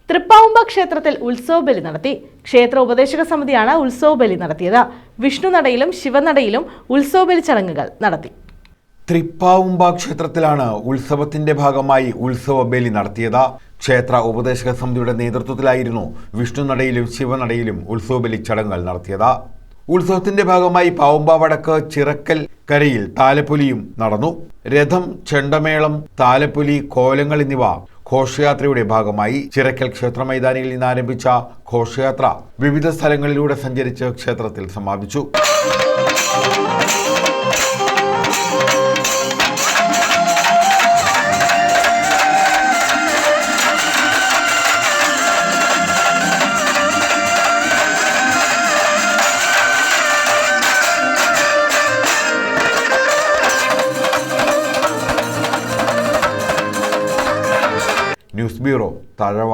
തൃപ്പാവുമ്പ ക്ഷേത്രത്തിൽ ഉത്സവബലി നടത്തി. ക്ഷേത്ര ഉപദേശക സമിതിയാണ് ഉത്സവബലി നടത്തിയത്. വിഷ്ണുനടയിലും ശിവനടയിലും ഉത്സവബലി ചടങ്ങുകൾ നടത്തി. തൃപ്പാവുമ്പ ക്ഷേത്രത്തിലാണ് ഉത്സവത്തിന്റെ ഭാഗമായി ഉത്സവബലി നടത്തിയത്. ക്ഷേത്ര ഉപദേശക സമിതിയുടെ നേതൃത്വത്തിലായിരുന്നു വിഷ്ണുനടയിലും ശിവനടയിലും ഉത്സവബലി ചടങ്ങുകൾ നടത്തിയത്. ഉത്സവത്തിന്റെ ഭാഗമായി പാവുമ്പ വടക്ക് ചിറക്കൽ കരയിൽ താലപ്പൊലിയും നടന്നു. രഥം, ചെണ്ടമേളം, താലപ്പൊലി, കോലങ്ങൾ എന്നിവ ഘോഷയാത്രയുടെ ഭാഗമായി ചിറക്കൽ ക്ഷേത്ര മൈതാനിയിൽ നിന്ന് ആരംഭിച്ച ഘോഷയാത്ര വിവിധ സ്ഥലങ്ങളിലൂടെ സഞ്ചരിച്ച് ക്ഷേത്രത്തിൽ സമാപിച്ചു. News bureau, Thazhava.